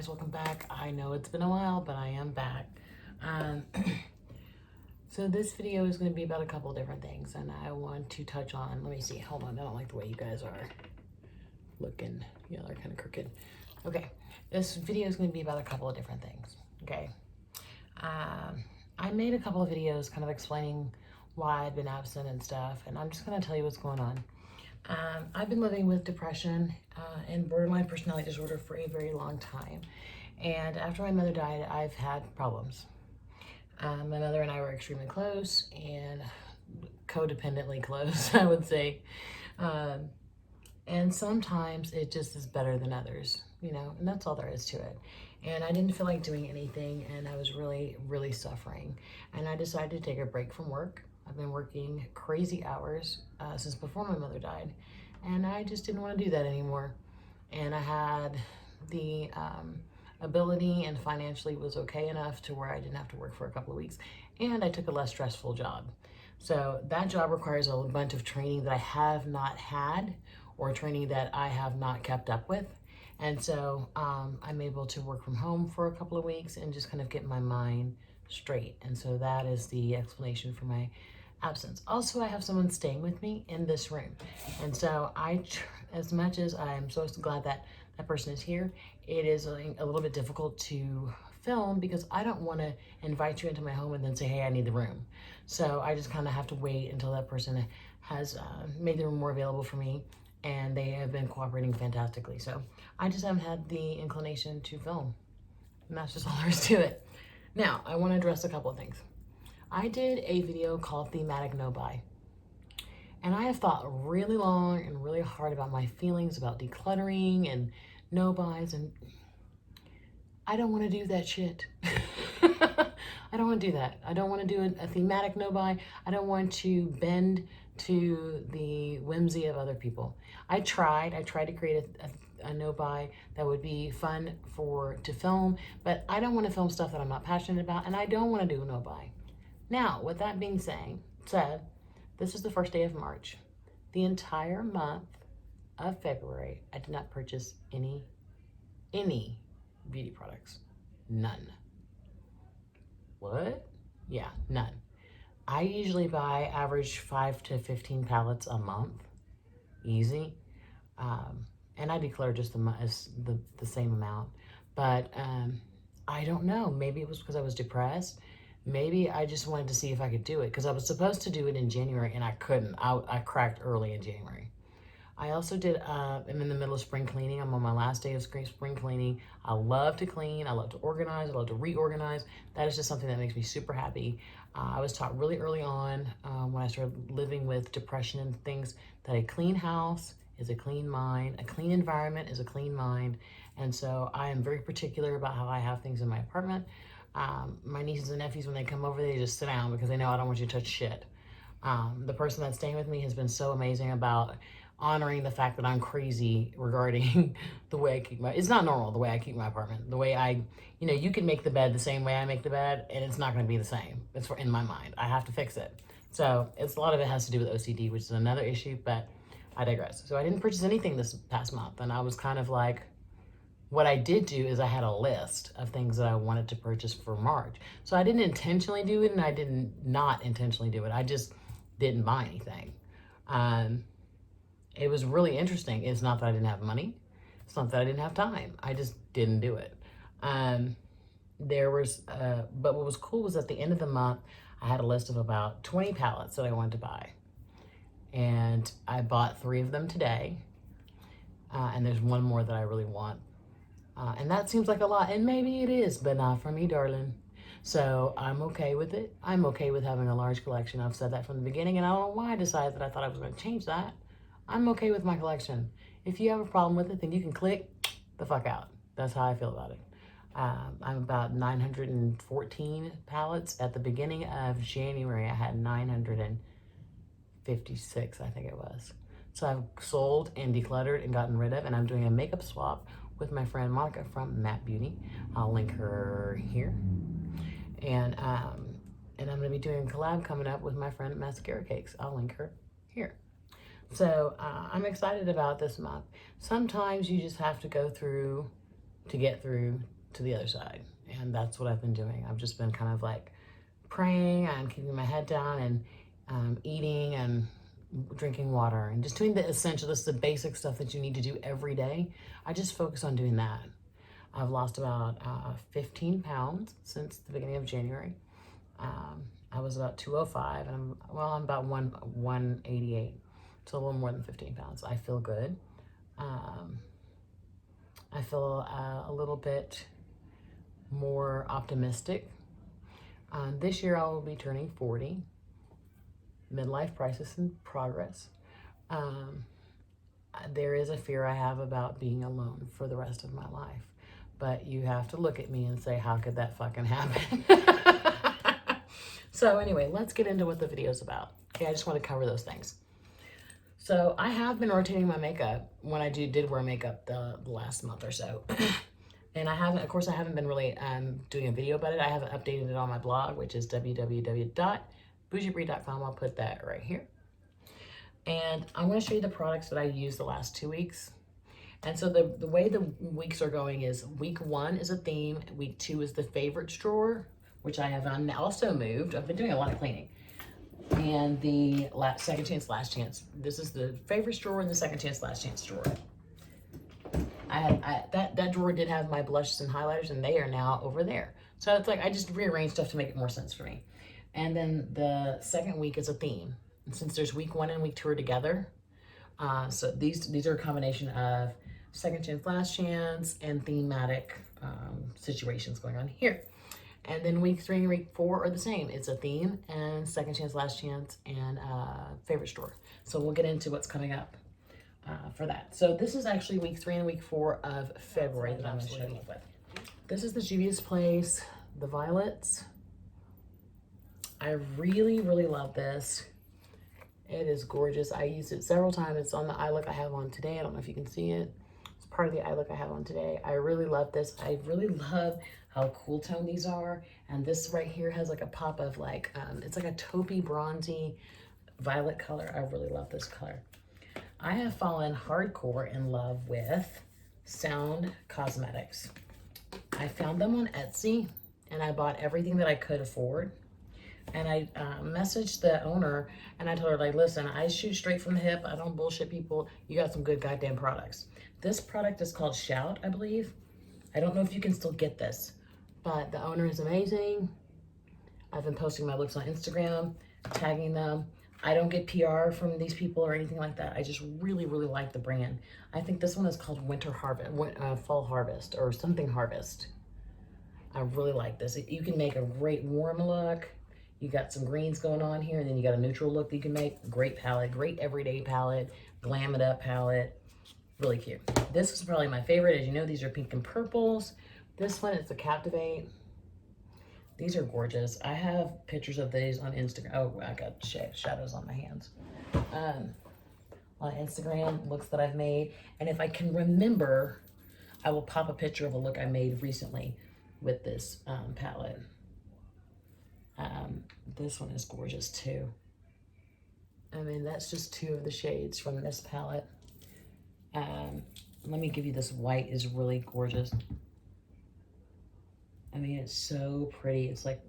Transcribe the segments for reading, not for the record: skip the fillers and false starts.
guys, welcome back. I know it's been a while, but I am back. Um, so this video is going to be about a couple different things, and I want to touch on, let me see, hold on, I don't like the way you guys are looking. Yeah, they're kind of crooked. Okay, this video is going to be about a couple of different things, okay? I made a couple of videos kind of explaining why I'd been absent and stuff, and I'm just going to tell you what's going on. I've been living with depression and borderline personality disorder for a very long time. And after my mother died, I've had problems. My mother and I were extremely close and codependently close, I would say. And sometimes it just is better than others, you know, and that's all there is to it. And I didn't feel like doing anything, and I was really, really suffering. And I decided to take a break from work. I've been working crazy hours since before my mother died, and I just didn't want to do that anymore. And I had the ability, and financially was okay enough to where I didn't have to work for a couple of weeks, and I took a less stressful job. So that job requires a bunch of training that I have not had, or training that I have not kept up with. And so I'm able to work from home for a couple of weeks and just kind of get my mind straight. And so that is the explanation for my absence. Also, I have someone staying with me in this room. And so as much as I'm so glad that that person is here, it is a little bit difficult to film because I don't want to invite you into my home and then say, hey, I need the room. So I just kind of have to wait until that person has made the room more available for me, and they have been cooperating fantastically. So I just haven't had the inclination to film, and that's just all there is to it. Now, I want to address a couple of things. I did a video called Thematic No Buy, and I have thought really long and really hard about my feelings about decluttering and no buys, and I don't want to do that shit. I don't want to do that. I don't want to do a thematic no buy. I don't want to bend to the whimsy of other people. I tried to create a no buy that would be fun to film, but I don't want to film stuff that I'm not passionate about, and I don't want to do a no buy. Now, with that being said, this is the first day of March. The entire month of February, I did not purchase any beauty products. None. What? Yeah, none. I usually buy average 5 to 15 palettes a month. Easy. And I declare just the same amount. But I don't know. Maybe it was because I was depressed. Maybe I just wanted to see if I could do it, because I was supposed to do it in January and I couldn't. I cracked early in January. I also I'm in the middle of spring cleaning. I'm on my last day of spring cleaning. I love to clean. I love to organize. I love to reorganize. That is just something that makes me super happy. I was taught really early on when I started living with depression and things that a clean house is a clean mind. A clean environment is a clean mind. And so I am very particular about how I have things in my apartment. My nieces and nephews, when they come over, they just sit down because they know I don't want you to touch shit. The person that's staying with me has been so amazing about honoring the fact that I'm crazy regarding the way I keep it's not normal the way I keep my apartment. The way you can make the bed the same way I make the bed, and it's not going to be the same. It's in my mind. I have to fix it. So a lot of it has to do with OCD, which is another issue, but I digress. So I didn't purchase anything this past month, and I was kind of like, what I did do is I had a list of things that I wanted to purchase for March. So I didn't intentionally do it, and I didn't not intentionally do it. I just didn't buy anything. It was really interesting. It's not that I didn't have money. It's not that I didn't have time. I just didn't do it. But what was cool was at the end of the month, I had a list of about 20 palettes that I wanted to buy. And I bought 3 of them today. And there's one more that I really want. And that seems like a lot, and maybe it is, but not for me, darling. So I'm okay with it. I'm okay with having a large collection. I've said that from the beginning, and I don't know why I decided that I thought I was going to change that. I'm okay with my collection. If you have a problem with it, then you can click the fuck out. That's how I feel about it. I'm about 914 palettes. At the beginning of January, I had 956, I think it was. So I've sold and decluttered and gotten rid of, and I'm doing a makeup swap with my friend Monica from Matte Beauty. I'll link her here. And I'm going to be doing a collab coming up with my friend Mascara Cakes. I'll link her here. So I'm excited about this month. Sometimes you just have to go through to get through to the other side. And that's what I've been doing. I've just been kind of like praying and keeping my head down and eating and drinking water and just doing the essential, just the basic stuff that you need to do every day. I just focus on doing that. I've lost about 15 pounds since the beginning of January. I was about 205 and I'm about 188. So a little more than 15 pounds. I feel good. I feel a little bit more optimistic. This year I will be turning 40. Midlife crisis in progress. There is a fear I have about being alone for the rest of my life. But you have to look at me and say, how could that fucking happen? So anyway, let's get into what the video's about. Okay, I just want to cover those things. So I have been rotating my makeup when I did wear makeup the last month or so. And I haven't been really doing a video about it. I haven't updated it on my blog, which is www.bougiebrie.com. I'll put that right here. And I'm going to show you the products that I used the last 2 weeks. And so the way the weeks are going is week 1 is a theme. Week 2 is the favorites drawer, which I have also moved. I've been doing a lot of cleaning. And the second chance, last chance. This is the favorites drawer and the second chance, last chance drawer. That drawer did have my blushes and highlighters, and they are now over there. So it's like I just rearranged stuff to make it more sense for me. And then the second week is a theme. And since there's week 1 and week 2 are together, so these are a combination of second chance, last chance, and thematic situations going on here. And then week 3 and week 4 are the same. It's a theme and second chance, last chance, and favorite store. So we'll get into what's coming up for that. So this is actually week 3 and week 4 of February that I'm showing you with. This is the Juvia's Place, the violets. I really, really love this. It is gorgeous. I used it several times. It's on the eye look I have on today. I don't know if you can see it. It's part of the eye look I have on today. I really love this. I really love how cool tone these are. And this right here has like a pop of like, it's like a taupey, bronzy violet color. I really love this color. I have fallen hardcore in love with Sound Cosmetics. I found them on Etsy and I bought everything that I could afford. And I messaged the owner and I told her, like, listen, I shoot straight from the hip. I don't bullshit people. You got some good goddamn products. This product is called Shout, I believe. I don't know if you can still get this, but the owner is amazing. I've been posting my looks on Instagram, tagging them. I don't get PR from these people or anything like that. I just really, really like the brand. I think this one is called Winter Harvest, Fall Harvest or something Harvest. I really like this. You can make a great warm look. You got some greens going on here, and then you got a neutral look that you can make. Great palette, great everyday palette, glam it up palette. Really cute. This is probably my favorite. As you know, these are pink and purples. This one is the Captivate. These are gorgeous. I have pictures of these on Instagram. Oh, I got shadows on my hands. On Instagram, looks that I've made. And if I can remember, I will pop a picture of a look I made recently with this palette. This one is gorgeous too. I mean, that's just 2 of the shades from this palette. Let me give you this white is really gorgeous. I mean, it's so pretty. It's like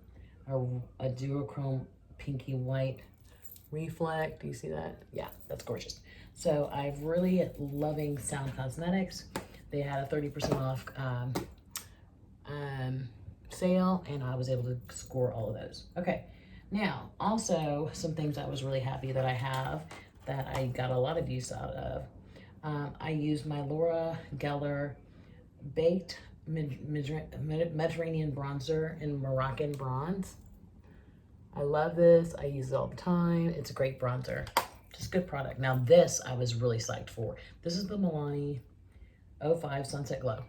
a duochrome pinky white reflect. Do you see that? Yeah, that's gorgeous. So I'm really loving Sound Cosmetics. They had a 30% off sale, and I was able to score all of those. Okay, now also some things I was really happy that I have that I got a lot of use out of. I used my Laura Geller Baked Mediterranean Bronzer in Moroccan Bronze. I love this. I use it all the time. It's a great bronzer. Just good product. Now this I was really psyched for. This is the Milani 05 Sunset Glow.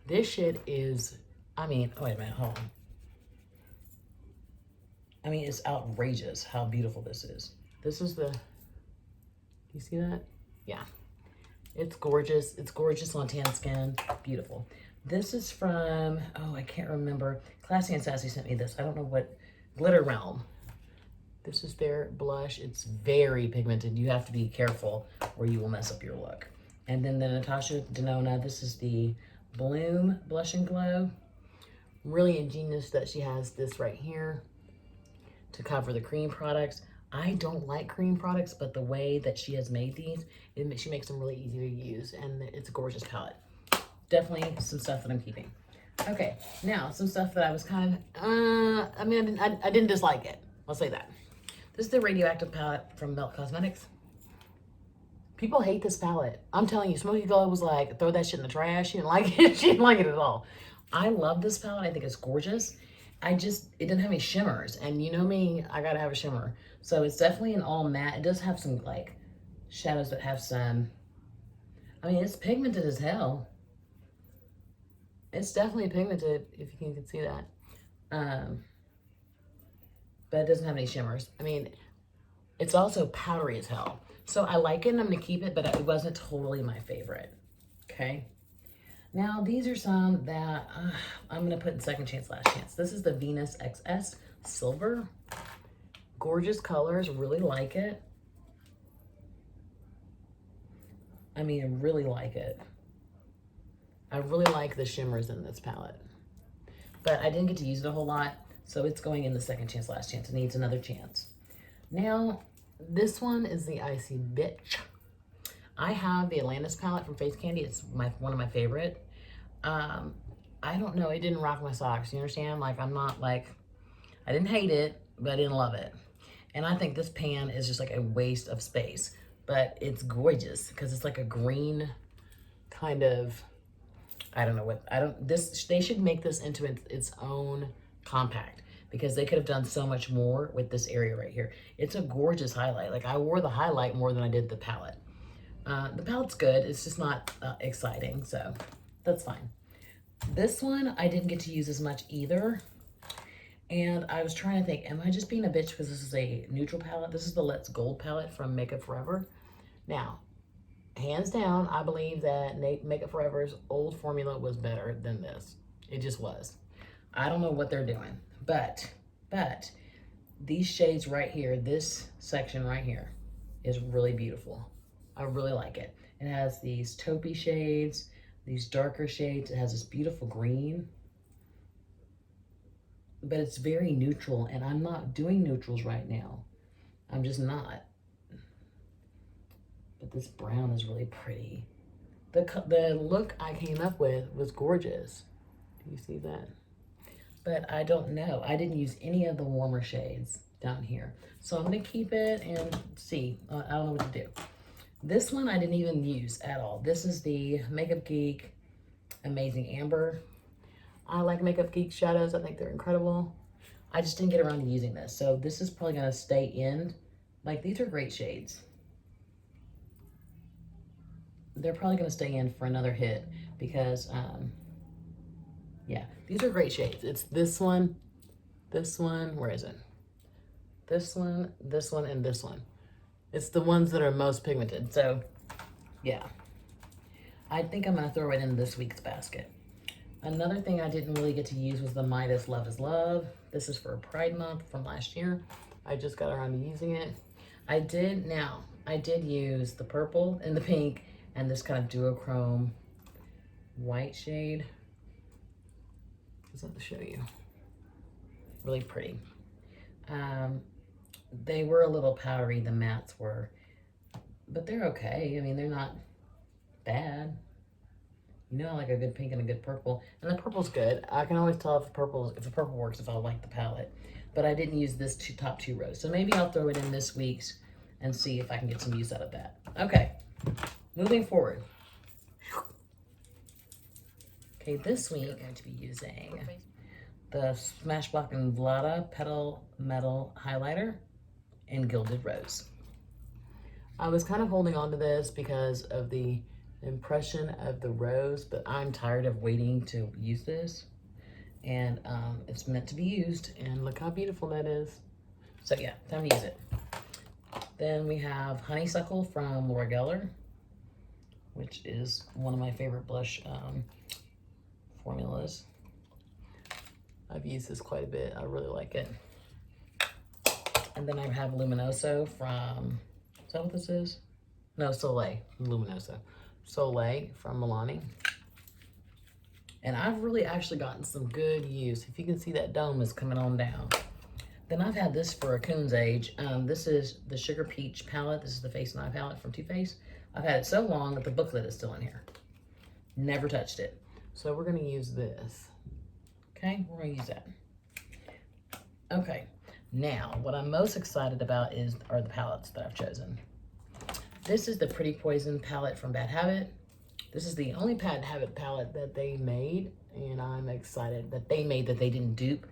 This shit is, I mean, oh, wait a minute, hold on. I mean, it's outrageous how beautiful this is. This is the, do you see that? Yeah. It's gorgeous. It's gorgeous on tan skin. Beautiful. This is from, oh, I can't remember. Classy and Sassy sent me this. I don't know what, Glitter Realm. This is their blush. It's very pigmented. You have to be careful or you will mess up your look. And then the Natasha Denona, this is the Bloom Blush and Glow. Really ingenious that she has this right here to cover the cream products. I don't like cream products, but the way that she has made these, she makes them really easy to use, and it's a gorgeous palette. Definitely some stuff that I'm keeping. Okay, now some stuff that I was kind of, I didn't dislike it. I'll say that. This is the Radioactive palette from Melt Cosmetics. People hate this palette. I'm telling you, Smoky Glow was like, throw that shit in the trash. She didn't like it. She didn't like it at all. I love this palette. I think it's gorgeous. It didn't have any shimmers. And you know me, I gotta have a shimmer. So it's definitely an all matte. It does have some like shadows that have some, it's pigmented as hell. It's definitely pigmented, if you can see that. But it doesn't have any shimmers. It's also powdery as hell. So I like it and I'm gonna keep it, but it wasn't totally my favorite, okay? Now these are some that I'm gonna put in second chance, last chance. This is the Venus XS Silver. Gorgeous colors, really like it. I really like it. I really like the shimmers in this palette. But I didn't get to use it a whole lot, so it's going in the second chance, last chance. It needs another chance. Now, this one is the Icy Bitch. I have the Atlantis palette from Face Candy. It's one of my favorite. I don't know, it didn't rock my socks. You understand? Like, I didn't hate it, but I didn't love it. And I think this pan is just like a waste of space. But it's gorgeous because it's like a green kind of, I don't know what, they should make this into its own compact because they could have done so much more with this area right here. It's a gorgeous highlight. Like I wore the highlight more than I did the palette. The palette's good. It's just not exciting, so that's fine. This one, I didn't get to use as much either. And I was trying to think, am I just being a bitch because this is a neutral palette? This is the Let's Gold palette from Makeup Forever. Now, hands down, I believe that Makeup Forever's old formula was better than this. It just was. I don't know what they're doing, but these shades right here, this section right here is really beautiful. I really like it. It has these taupey shades, these darker shades. It has this beautiful green, but it's very neutral, and I'm not doing neutrals right now. I'm just not. But this brown is really pretty. The look I came up with was gorgeous. Do you see that? But I don't know. I didn't use any of the warmer shades down here. So I'm gonna keep it and see. I don't know what to do. This one I didn't even use at all. This is the Makeup Geek Amazing Amber. I like Makeup Geek shadows. I think they're incredible. I just didn't get around to using this. So this is probably gonna stay in. Like, these are great shades. They're probably gonna stay in for another hit because, yeah, these are great shades. It's this one, where is it? This one, and this one. It's the ones that are most pigmented. So, yeah. I think I'm gonna throw it in this week's basket. Another thing I didn't really get to use was the Midas Love is Love. This is for Pride Month from last year. I just got around to using it. I did use the purple and the pink and this kind of duochrome white shade. Just have to show you. Really pretty. They were a little powdery, the mattes were, but they're okay. They're not bad. You know, I like a good pink and a good purple. And the purple's good. I can always tell if the purple works, if I like the palette. But I didn't use this top two rows. So maybe I'll throw it in this week's and see if I can get some use out of that. Okay, moving forward. Okay, this week I'm going to be using the Smashbox and Vlada Petal Metal Highlighter in Gilded Rose. I was kind of holding on to this because of the impression of the rose, but I'm tired of waiting to use this. And it's meant to be used, and look how beautiful that is. So yeah, time to use it. Then we have Honeysuckle from Laura Geller, which is one of my favorite blush formulas. I've used this quite a bit. I really like it. And then I have Luminoso from, is that what this is? No, Soleil, Luminoso. Soleil from Milani. And I've really actually gotten some good use. If you can see that dome is coming on down. Then I've had this for a coon's age. This is the Sugar Peach palette. This is the Face and Eye palette from Too Faced. I've had it so long that the booklet is still in here. Never touched it. So we're gonna use this. Okay, we're gonna use that. Okay, now what I'm most excited about are the palettes that I've chosen. This is the Pretty Poison palette from Bad Habit. This is the only Bad Habit palette that they made, and I'm excited that they didn't dupe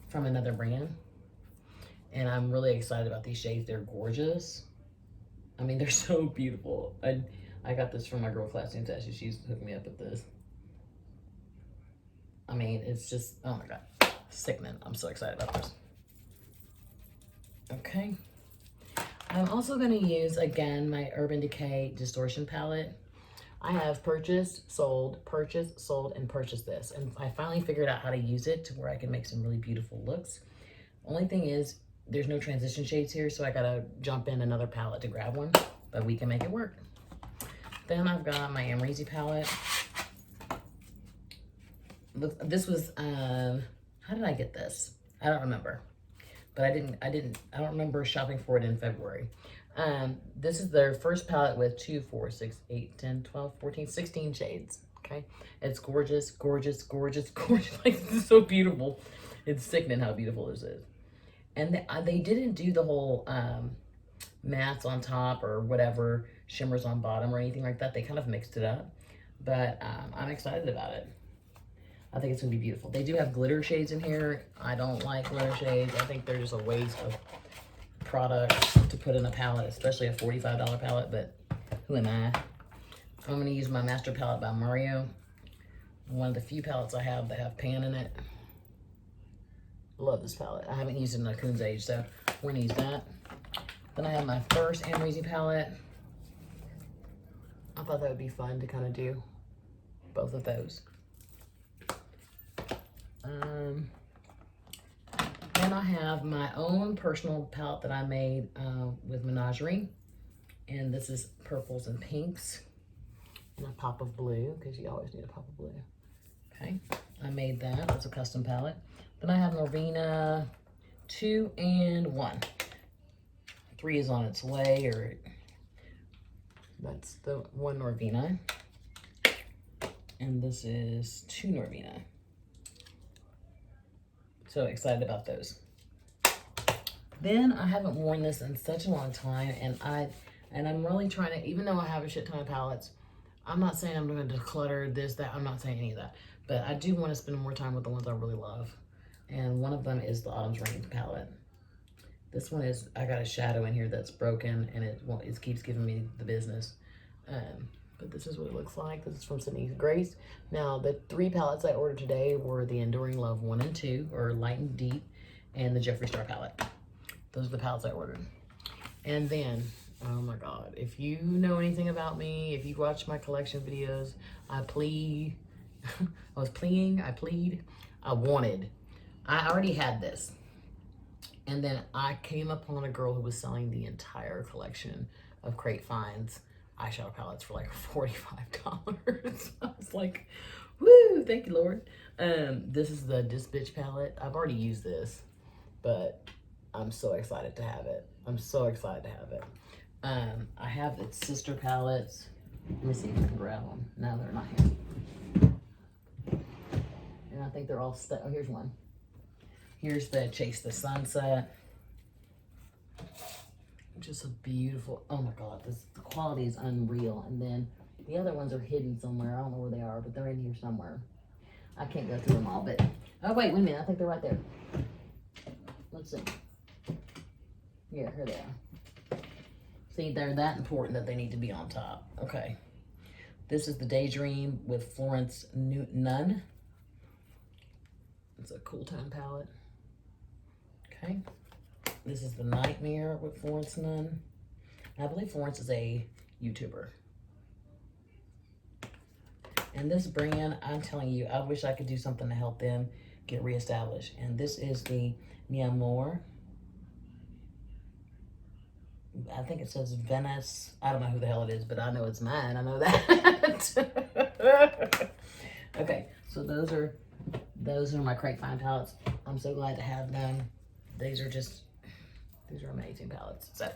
from another brand. And I'm really excited about these shades. They're gorgeous. I mean, they're so beautiful. I got this from my girl Classy Tasha. She's hooked me up with this. I mean, it's just, oh my God, sickening. I'm so excited about this. Okay. I'm also gonna use, again, my Urban Decay Distortion palette. I have purchased, sold, and purchased this. And I finally figured out how to use it to where I can make some really beautiful looks. Only thing is, there's no transition shades here, so I gotta jump in another palette to grab one, but we can make it work. Then I've got my Amrezy palette. Look, this was, how did I get this? I don't remember, but I don't remember shopping for it in February. This is their first palette with 2, 4, 6, 8, 10, 12, 14, 16 shades, okay? It's gorgeous, gorgeous, gorgeous, gorgeous. Like, this is so beautiful. It's sickening how beautiful this is. And they didn't do the whole mattes on top or whatever, shimmers on bottom or anything like that. They kind of mixed it up, but I'm excited about it. I think it's gonna be beautiful. They do have glitter shades in here. I don't like glitter shades. I think they're just a waste of product to put in a palette, especially a $45 palette, but who am I? I'm gonna use my Master Palette by Mario. One of the few palettes I have that have pan in it. Love this palette. I haven't used it in a coon's age, so we're gonna use that. Then I have my first Amrezy palette. I thought that would be fun to kind of do both of those. Then I have my own personal palette that I made with Menagerie. And this is purples and pinks. And a pop of blue, because you always need a pop of blue. Okay, I made that. That's a custom palette. Then I have Norvina 2 and 1. 3 is on its way, or that's the 1 Norvina. And this is 2 Norvina. So excited about those. Then I haven't worn this in such a long time, and I'm really trying to, even though I have a shit ton of palettes, I'm not saying I'm going to declutter this, that, I'm not saying any of that, but I do want to spend more time with the ones I really love. And one of them is the Autumn's Reign palette. This one is, I got a shadow in here that's broken, and it keeps giving me the business. But this is what it looks like. This is from Sydney's Grace. Now, the 3 palettes I ordered today were the Enduring Love 1 and 2, or Light and Deep, and the Jeffree Star palette. Those are the palettes I ordered. And then, oh my God, if you know anything about me, if you watch my collection videos, I plead, I wanted. I already had this. And then I came upon a girl who was selling the entire collection of Crate Finds eyeshadow palettes for like $45. I was like, woo, thank you, Lord. This is the This Bitch palette. I've already used this, but I'm so excited to have it. I'm so excited to have it. I have its sister palettes. Let me see if I can grab them. No, they're not here. And I think they're all stuck. Oh, here's one. Here's the Chase the Sunset. Just a beautiful, oh my God, the quality is unreal. And then the other ones are hidden somewhere. I don't know where they are, but they're in here somewhere. I can't go through them all, but, oh wait a minute, I think they're right there. Let's see. Yeah, here they are. See, they're that important that they need to be on top. Okay. This is the Daydream with Florence Nunn. It's a cool tone palette. Okay. This is the Nightmare with Florence Nunn. I believe Florence is a YouTuber. And this brand, I'm telling you, I wish I could do something to help them get reestablished. And this is the Mi Amor. I think it says Venice. I don't know who the hell it is, but I know it's mine. I know that. Okay, so those are my Crate Find palettes. I'm so glad to have them. These are amazing palettes. So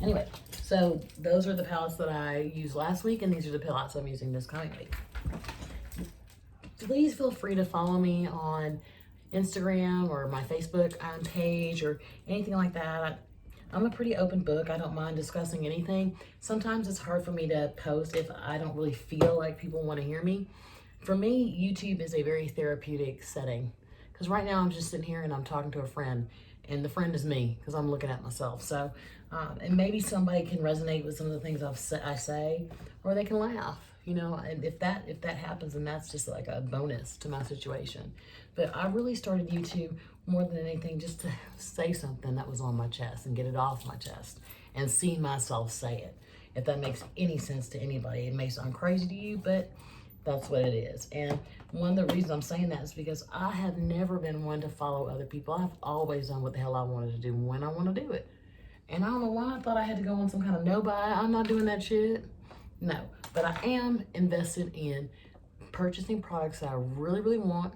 anyway, so those are the palettes that I used last week, and these are the palettes I'm using this coming week. Please feel free to follow me on Instagram or my Facebook page or anything like that. I'm a pretty open book. I don't mind discussing anything. Sometimes it's hard for me to post if I don't really feel like people want to hear me. For me, YouTube is a very therapeutic setting, because right now I'm just sitting here and I'm talking to a friend, and the friend is me because I'm looking at myself. So, and maybe somebody can resonate with some of the things I say, or they can laugh, you know, and if that happens, then that's just like a bonus to my situation. But I really started YouTube more than anything just to say something that was on my chest and get it off my chest and see myself say it. If that makes any sense to anybody, it may sound crazy to you, but that's what it is. And one of the reasons I'm saying that is because I have never been one to follow other people. I've always done what the hell I wanted to do when I want to do it. And I don't know why I thought I had to go on some kind of no-buy. I'm not doing that shit. No, but I am invested in purchasing products that I really, really want.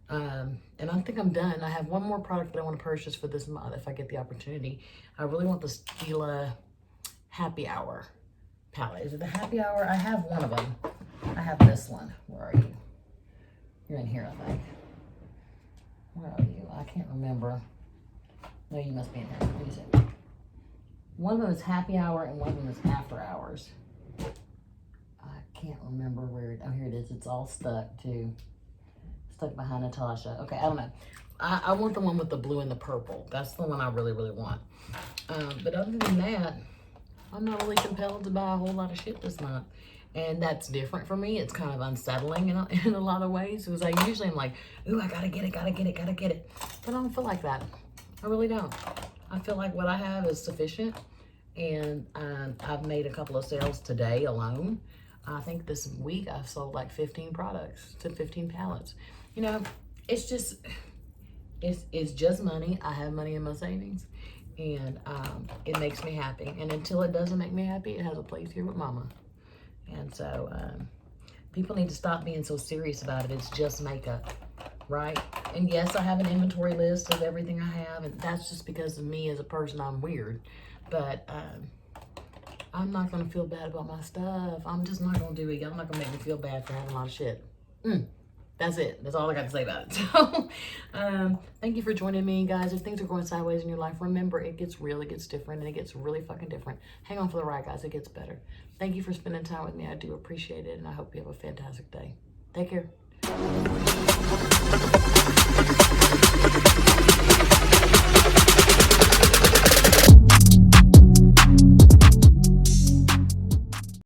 And I think I'm done. I have one more product that I want to purchase for this month if I get the opportunity. I really want the Stila Happy Hour palette. Is it the Happy Hour? I have one of them. I have this one. Where are you? You're in here, I think. Where are you? I can't remember. No, you must be in here. Let me see. One of them is Happy Hour and one of them is After Hours. I can't remember where it, oh, here it is. It's all stuck too. Stuck behind Natasha. Okay, I don't know. I want the one with the blue and the purple. That's the one I really, really want. But other than that, I'm not really compelled to buy a whole lot of shit this month. And that's different for me. It's kind of unsettling in a lot of ways. Because I usually am like, ooh, I gotta get it, gotta get it, gotta get it. But I don't feel like that. I really don't. I feel like what I have is sufficient. And I've made a couple of sales today alone. I think this week I've sold like 15 products to 15 pallets. You know, it's just money. I have money in my savings. And it makes me happy. And until it doesn't make me happy, it has a place here with mama. And so people need to stop being so serious about it. It's just makeup, right? And yes, I have an inventory list of everything I have, and that's just because of me as a person. I'm weird, but I'm not gonna feel bad about my stuff. I'm just not gonna do it. Y'all not gonna make me feel bad for having a lot of shit. That's it. That's all I got to say about it. So, thank you for joining me, guys. If things are going sideways in your life, remember, it gets real, it gets different, and it gets really fucking different. Hang on for the ride, guys. It gets better. Thank you for spending time with me. I do appreciate it, and I hope you have a fantastic day. Take care.